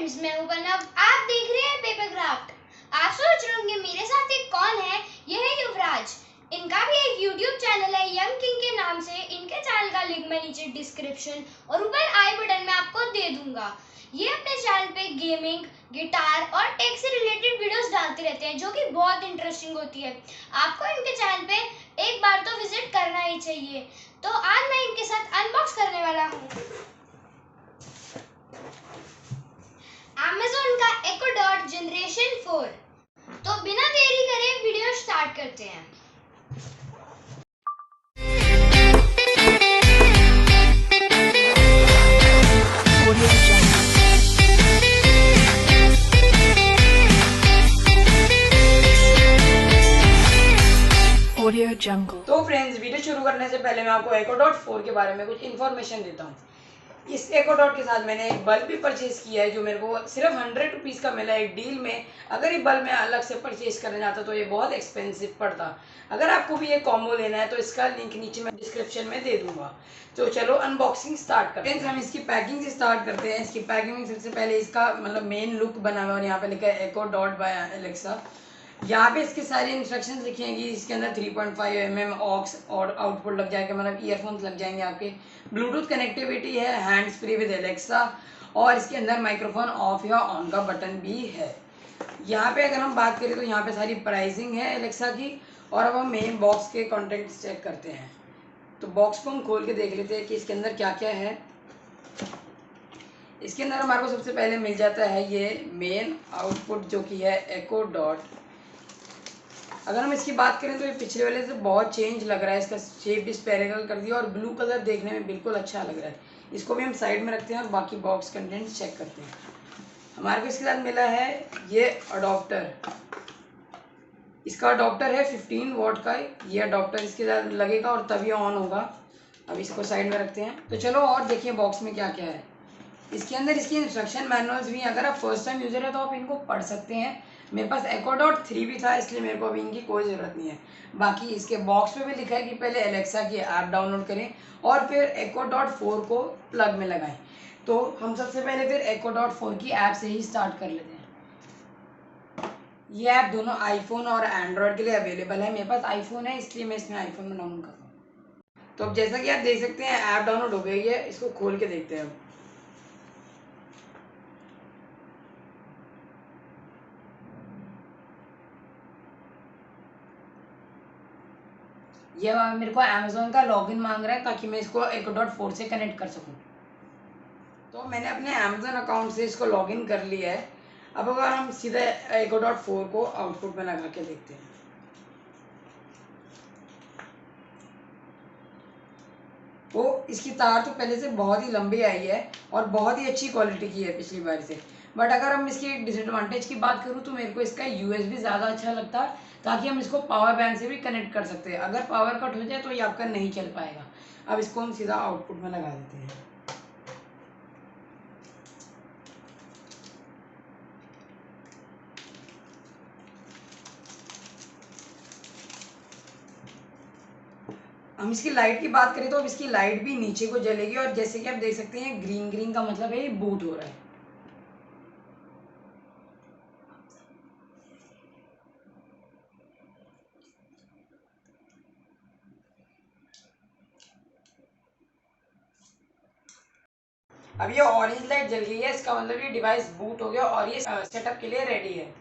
Friends, मैं हूं प्रणव। आप देख रहे हैं पेपर क्राफ्ट। आप सोच रहे होंगे मेरे साथ एक कौन है। यह है युवराज। इनका भी एक यूट्यूब चैनल है यंग किंग के नाम से। इनके चैनल का लिंक मैं नीचे डिस्क्रिप्शन और ऊपर आई बटन में आपको दे दूंगा। ये अपने चैनल पे गेमिंग, गिटार और टेक से रिलेटेड वीडियोस डालते रहते हैं जो कि बहुत इंटरेस्टिंग होती है। आपको इनके चैनल पे एक बार तो विजिट करना ही चाहिए। तो आज मैं इनके साथ अनबॉक्स करने वाला हूँ Amazon का Echo Dot जनरेशन 4। तो बिना देरी करे वीडियो स्टार्ट करते हैं। Audio Jungle। तो फ्रेंड्स, वीडियो शुरू करने से पहले मैं आपको Echo Dot 4 के बारे में कुछ इन्फॉर्मेशन देता हूँ। इस Echo Dot के साथ मैंने एक बल्ब भी परचेज किया है जो मेरे को सिर्फ 100 रुपीज़ का मिला एक डील में। अगर ये बल्ब मैं अलग से परचेज करने जाता तो ये बहुत एक्सपेंसिव पड़ता। अगर आपको भी ये कॉम्बो लेना है तो इसका लिंक नीचे मैं डिस्क्रिप्शन में दे दूंगा। तो चलो अनबॉक्सिंग स्टार्ट करते हैं। हम इसकी पैकिंग से स्टार्ट करते हैं। इसकी पैकिंग में सबसे पहले इसका मतलब मेन लुक बना हुआ है और यहाँ पे लिखा है Echo Dot बाय एलेक्सा। यहाँ पे इसके सारे इंस्ट्रक्शंस लिखे हैं कि इसके अंदर 3.5 mm ऑक्स और आउटपुट लग जाएगा, मतलब ईयरफोन्स लग जाएंगे आपके। ब्लूटूथ कनेक्टिविटी है, हैंड्स फ्री विद एलेक्सा, और इसके अंदर माइक्रोफोन ऑफ या ऑन का बटन भी है। यहाँ पे अगर हम बात करें तो यहाँ पे सारी प्राइसिंग है एलेक्सा की। और अब हम मेन बॉक्स के कॉन्टेंट्स चेक करते हैं। तो बॉक्स को हम खोल के देख लेते हैं कि इसके अंदर क्या क्या है। इसके अंदर हमारे को सबसे पहले मिल जाता है ये मेन आउटपुट जो कि है Echo Dot। अगर हम इसकी बात करें तो ये पिछले वाले से बहुत चेंज लग रहा है। इसका शेप भी स्पेरिकल कर दिया और ब्लू कलर देखने में बिल्कुल अच्छा लग रहा है। इसको भी हम साइड में रखते हैं और बाकी बॉक्स कंटेंट्स चेक करते हैं। हमारे को इसके साथ मिला है ये अडॉप्टर। इसका अडॉप्टर है 15 वॉट का। ये अडॉप्टर इसके साथ लगेगा और तभी ऑन होगा। अब इसको साइड में रखते हैं। तो चलो और देखिए बॉक्स में क्या क्या है। इसके अंदर इसकी इंस्ट्रक्शन मैनुअल्स भी हैं। अगर आप फर्स्ट टाइम यूज़र है तो आप इनको पढ़ सकते हैं। मेरे पास Echo Dot 3 भी था, इसलिए मेरे को अभी इनकी कोई ज़रूरत नहीं है। बाकी इसके बॉक्स पे भी लिखा है कि पहले एलेक्सा की ऐप डाउनलोड करें और फिर Echo Dot 4 को प्लग में लगाएं। तो हम सबसे पहले फिर Echo Dot 4 की ऐप से ही स्टार्ट कर लेते हैं। ये ऐप दोनों आईफोन और एंड्रॉयड के लिए अवेलेबल है। मेरे पास आईफोन है इसलिए मैं इसमें आईफोन में डाउनलोड कर रहा हूँ। तो अब जैसा कि आप देख सकते हैं ऐप डाउनलोड हो गई है। इसको खोल के देखते हैं अब। ये मेरे को Amazon का लॉगिन मांग रहा है ताकि मैं इसको Echo Dot 4 से कनेक्ट कर सकूं। तो मैंने अपने Amazon अकाउंट से इसको लॉगिन कर लिया है। अब अगर हम सीधे Echo Dot 4 को आउटपुट में लगा के देखते हैं तो इसकी तार तो पहले से बहुत ही लंबी आई है और बहुत ही अच्छी क्वालिटी की है पिछली बार से। बट अगर हम इसकी डिसएडवांटेज की बात करूँ तो मेरे को इसका USB ज़्यादा अच्छा लगता है ताकि हम इसको पावर बैंक से भी कनेक्ट कर सकते हैं। अगर पावर कट हो जाए तो ये आपका नहीं चल पाएगा। अब इसको हम सीधा आउटपुट में लगा देते हैं। हम इसकी लाइट की बात करें तो अब इसकी लाइट भी नीचे को जलेगी और जैसे कि आप देख सकते हैं ग्रीन ग्रीन का मतलब है ये बूट हो रहा है। अब ये ऑरेंज लाइट जल गई है, इसका मतलब ये डिवाइस बूट हो गया और ये सेटअप के लिए रेडी है।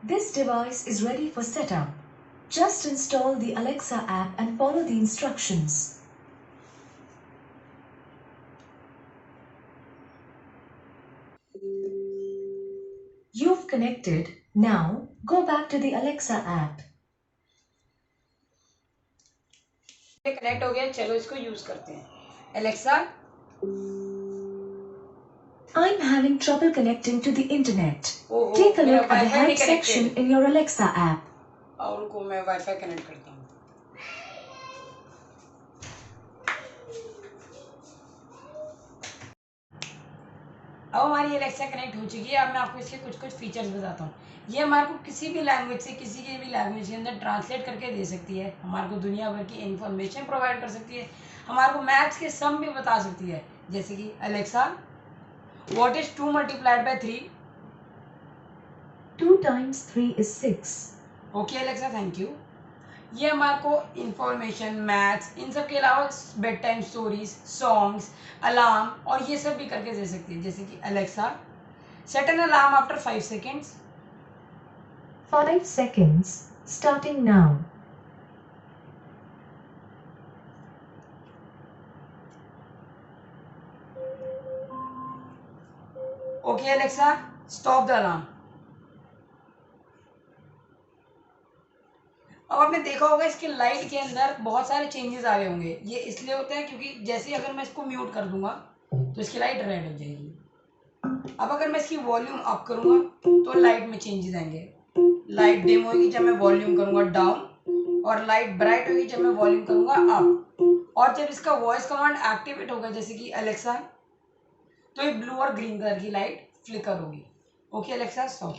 This device is ready for setup. Just install the Alexa app and follow the instructions. You've connected. Now, go back to the Alexa app. Connect हो गया, चलो इसको यूज करते हैं। Alexa, I'm having trouble connecting to the internet. ओहो, Take a मेरा look at the wifi नहीं help section connected. in your Alexa app. और उनको मैं वाईफाई कनेक्ट करता हूँ। अब हमारी एलेक्सा कनेक्ट हो चुकी है। अब मैं आपको इसके कुछ फीचर्स बताता हूँ। ये हमारे को किसी भी लैंग्वेज से किसी की भी लैंग्वेज के अंदर ट्रांसलेट करके दे सकती है। हमारे को दुनिया भर की इन्फॉर्मेशन प्रोवाइड कर सकती है। हमारे को मैथ्स के सम भी बता सकती है, जैसे कि Alexa what is 2 multiplied by 3? 2 times 3 is 6. Okay Alexa, thank you. ये हमारे को इंफॉर्मेशन, मैथ्स, इन सब के अलावा bed time stories, songs, alarm और ये सब भी करके दे सकती है, जैसे कि Alexa set an alarm after 5 seconds. 5 seconds, starting now. Okay Alexa stop the alarm. अब आपने देखा होगा इसके लाइट के अंदर बहुत सारे चेंजेस आ गए होंगे। ये इसलिए होता है क्योंकि जैसे ही अगर मैं इसको म्यूट कर दूंगा तो इसकी लाइट रेड हो जाएगी। अब अगर मैं इसकी वॉल्यूम अप करूंगा तो लाइट में चेंजेस आएंगे। लाइट डिम होगी जब मैं वॉल्यूम करूंगा डाउन, और लाइट ब्राइट होगी जब मैं वॉल्यूम करूंगा अप। और जब इसका वॉइस कमांड एक्टिवेट होगा, जैसे कि अलेक्सा, तो ये ब्लू और ग्रीन कलर की लाइट फ्लिकर होगी। Okay Alexa stop.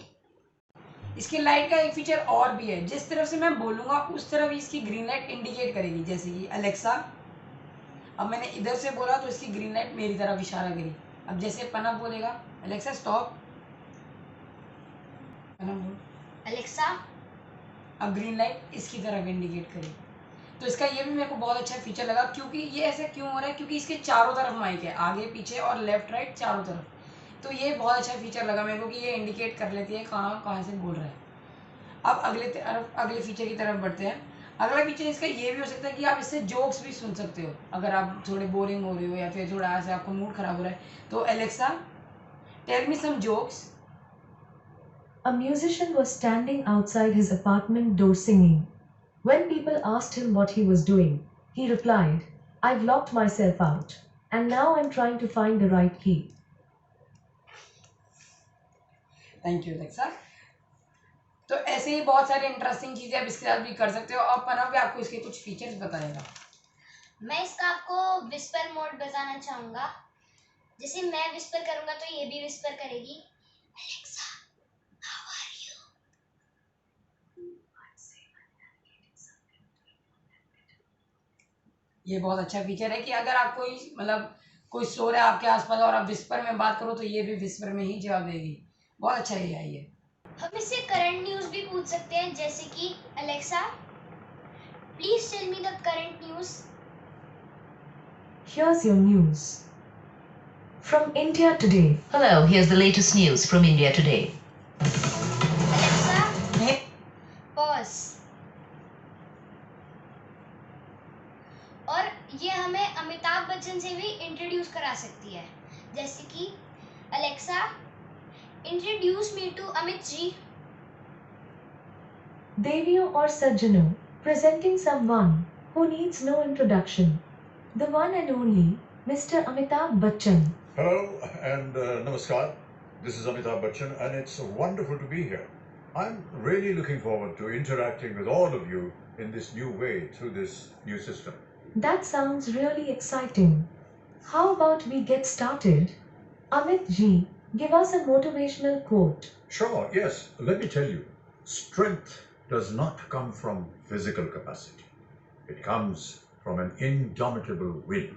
इसकी लाइट का एक फीचर और भी है, जिस तरफ से मैं बोलूंगा उस तरफ इसकी ग्रीन लाइट इंडिकेट करेगी, जैसे कि अलेक्सा, अब मैंने इधर से बोला तो इसकी ग्रीन लाइट मेरी तरफ इशारा करी। अब जैसे पनब बोलेगा अलेक्सा स्टॉप, पनब बोल, अलेक्सा अब ग्रीन लाइट इसकी तरफ इंडिकेट करेगी। तो इसका ये भी मेरे को बहुत अच्छा फीचर लगा। क्योंकि ये ऐसा क्यों हो रहा है, क्योंकि इसके चारों तरफ माइक है, आगे पीछे और लेफ्ट राइट चारों तरफ। तो ये बहुत अच्छा फीचर लगा मेरे को कि ये इंडिकेट कर लेती है कहाँ कहाँ से बोल रहा है। अब अगले फीचर की तरफ बढ़ते हैं। अगला फीचर इसका ये भी हो सकता है कि आप इससे जोक्स भी सुन सकते हो, अगर आप थोड़े बोरिंग हो रहे हो या फिर थोड़ा ऐसे आपका मूड खराब हो रहा है। तो Alexa tell me some jokes. A musician was standing outside his apartment door singing. When people asked him what he was doing, he replied, "I've locked myself out, and now I'm trying to find the right key." Thank you Alexa. तो ऐसे ही बहुत सारे interesting चीज़ें आप इसके साथ भी कर सकते हो, और पनव भी आपको इसके कुछ फीचर्स बताएगा। मैं इसका आपको विस्पर मोड बताना चाहूंगा। जैसे मैं विस्पर करूंगा तो ये भी विस्पर करेगी, अलेक्सा हाउ आर यू। ये बहुत अच्छा फीचर है कि अगर आप कोई शोर है आपके आसपास और आप विस्पर में बात करो तो ये भी विस्पर में ही जवाब देगी। बहुत अच्छा AI है। हम इससे करंट न्यूज़ भी पूछ सकते हैं, जैसे कि Alexa please tell me the current news. Here's your news. From India today. Hello, here's the latest news from India today. Alexa pause. और ये हमें अमिताभ बच्चन से भी इंट्रोड्यूस करा सकती है, जैसे कि Alexa introduce me to Amit ji. Deviyo or Sajjano, presenting someone who needs no introduction. The one and only Mr. Amitabh Bachchan. Hello and namaskar. This is Amitabh Bachchan and it's wonderful to be here. I'm really looking forward to interacting with all of you in this new way through this new system. That sounds really exciting. How about we get started? Amit ji, give us a motivational quote. Sure, yes. Let me tell you, strength does not come from physical capacity. It comes from an indomitable will.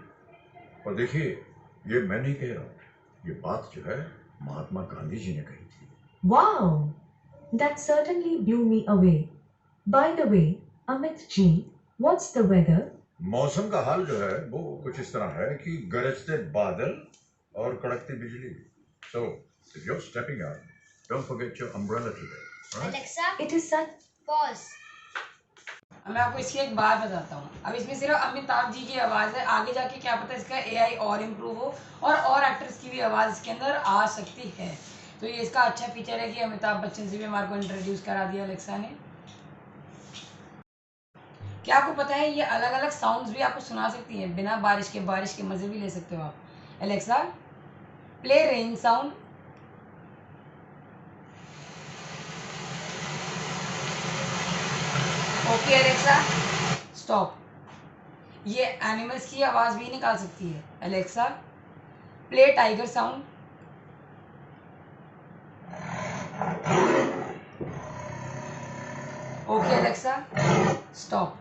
और देखिए, ये मैं नहीं कह रहा हूँ, ये बात जो है महात्मा गांधी जी ने कही थी। Wow! That certainly blew me away. By the way, Amit ji, what's the weather? मौसम का हाल जो है वो कुछ इस तरह है कि गरजते बादल और कड़कती बिजली। So, if you're stepping out, don't forget your umbrella today. Right? Alexa It is such. Pause. अब मैं आपको इसकी एक बात बताता हूँ। अब इसमें सिर्फ अमिताभ जी की आवाज़ है, आगे जाके क्या पता इसका AI और इम्प्रूव हो और एक्टर्स की भी आवाज़ इसके अंदर आ सकती है। तो ये इसका अच्छा फीचर है कि अमिताभ बच्चन से भी हमारे को इंट्रोड्यूस करा दिया अलेक्सा ने। क्या आपको पता है ये अलग अलग साउंड्स भी आपको सुना सकती है, बिना बारिश के मज़े भी ले सकते हो आप। Alexa play rain sound. Okay Alexa stop. ये एनिमल्स की आवाज़ भी निकाल सकती है। Alexa play tiger sound. Okay Alexa stop.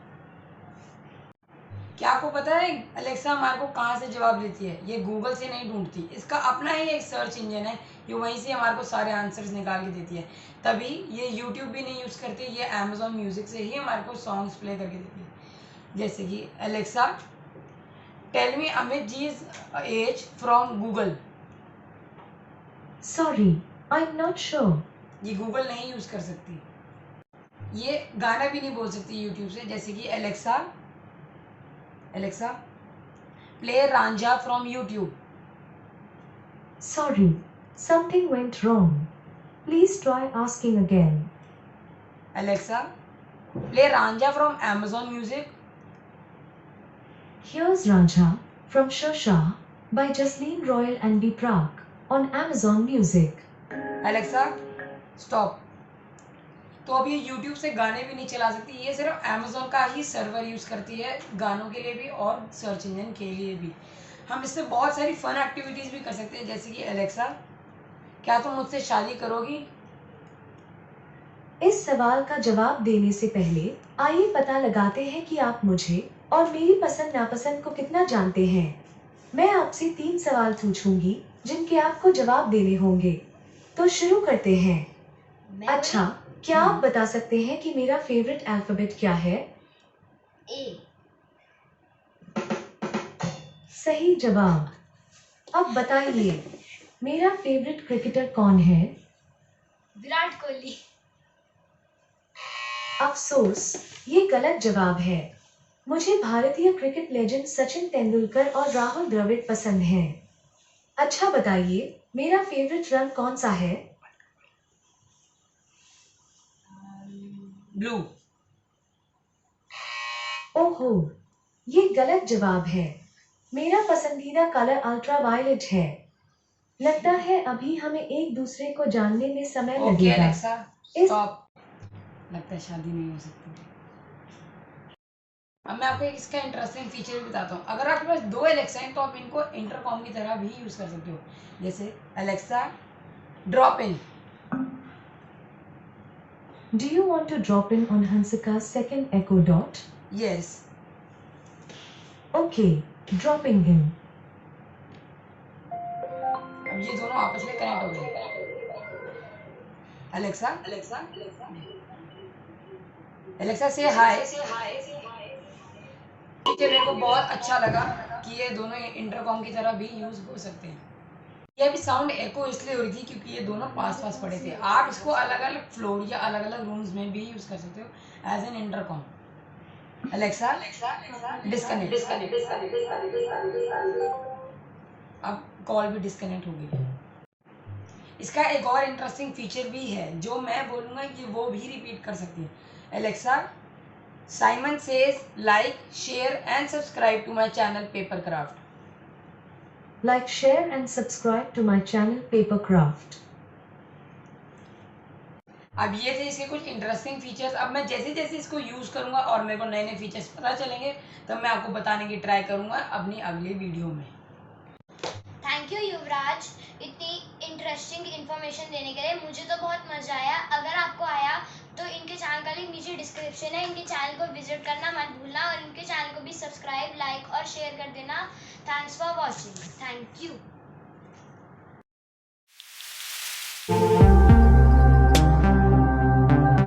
क्या आपको पता है अलेक्सा हमारे को कहाँ से जवाब देती है? ये गूगल से नहीं ढूंढती, इसका अपना ही एक सर्च इंजन है, ये वहीं से हमारे को सारे आंसर्स निकाल के देती है। तभी ये यूट्यूब भी नहीं यूज़ करती, ये अमेजोन म्यूज़िक से ही हमारे को सॉन्ग्स प्ले करके देती है। जैसे कि Alexa tell me Amit ji's age from Google. Sorry, I'm not sure. ये गूगल नहीं यूज़ कर सकती। ये गाना भी नहीं बोल सकती यूट्यूब से। जैसे कि Alexa play Ranjha from YouTube. Sorry, something went wrong. Please try asking again. Alexa play Ranjha from Amazon music. Here's Raja from Shasha by Jasleen Royal and B. Prak on Amazon Music. Alexa stop. तो अब ये YouTube से गाने भी नहीं चला सकती, ये सिर्फ अमेजोन का ही सर्वर यूज़ करती है गानों के लिए भी और सर्च इंजन के लिए भी। हम इससे बहुत सारी फन एक्टिविटीज़ भी कर सकते हैं। जैसे कि अलेक्सा क्या तुम मुझसे शादी करोगी? इस सवाल का जवाब देने से पहले आइए पता लगाते हैं कि आप मुझे और मेरी पसंद नापसंद को कितना जानते हैं। मैं आपसे 3 सवाल पूछूंगी जिनके आपको जवाब देने होंगे। तो शुरू करते हैं। अच्छा, क्या आप बता सकते हैं कि मेरा फेवरेट अल्फाबेट क्या है? ए। सही जवाब। अब बताइए, मेरा फेवरेट क्रिकेटर कौन है? विराट कोहली। अफसोस, ये गलत जवाब है। मुझे भारतीय क्रिकेट लेजेंड सचिन तेंदुलकर और राहुल द्रविड़ पसंद हैं। अच्छा बताइए, मेरा फेवरेट रंग कौन सा है? ब्लू। ओहो, ये गलत जवाब है। मेरा पसंदीदा कलर अल्ट्रा वायलेट है। लगता है अभी हमें एक दूसरे को जानने में समय ओके लगेगा। Alexa stop. लगता है शादी नहीं हो सकती। अब मैं आपको इसका इंटरेस्टिंग फीचर भी बताता हूँ। अगर आपके पास 2 एलेक्सा हैं तो आप इनको इंटरकॉम की तरह भी यूज़ कर सकते हो। जैसे Alexa drop in. Do you want to drop in on Hansika's second echo dot? Yes. Okay, dropping in. अब ये दोनों आपस में कनेक्ट हो गए। अलेक्सा से हाय। ठीक है, मेरे को बहुत अच्छा लगा कि ये दोनों इंटरकॉम की तरह भी यूज़ हो सकते हैं। ये भी साउंड एको इसलिए हो रही थी क्योंकि ये दोनों पास पड़े थे। आप इसको अलग अलग फ्लोर या अलग अलग रूम्स में भी यूज़ कर सकते हो as an intercom. Alexa disconnect. अब कॉल भी डिस्कनेक्ट हो गई। इसका एक और इंटरेस्टिंग फीचर भी है जो मैं बोलूँगा कि वो भी रिपीट कर सकती है। Alexa Simon says like share and subscribe to my channel paper craft. Like, share and subscribe to my channel Papercraft. अब ये थे इसके कुछ इंटरेस्टिंग फीचर्स। अब मैं जैसे जैसे इसको यूज़ करूँगा और मेरे को नए नए फीचर्स पता चलेंगे तब मैं आपको बताने की ट्राई करूँगा अपनी अगली वीडियो में। थैंक यू युवराज, इतनी इंटरेस्टिंग इन्फॉर्मेशन देने के लिए। मुझे तो बहुत मज़ा आया। अगर आपको आया तो इनके चैनल का लिंक नीचे डिस्क्रिप्शन है, इनके चैनल को विजिट करना मत भूलना और इनके चैनल को भी सब्सक्राइब, लाइक और शेयर कर देना। Thanks for watching. Thank you.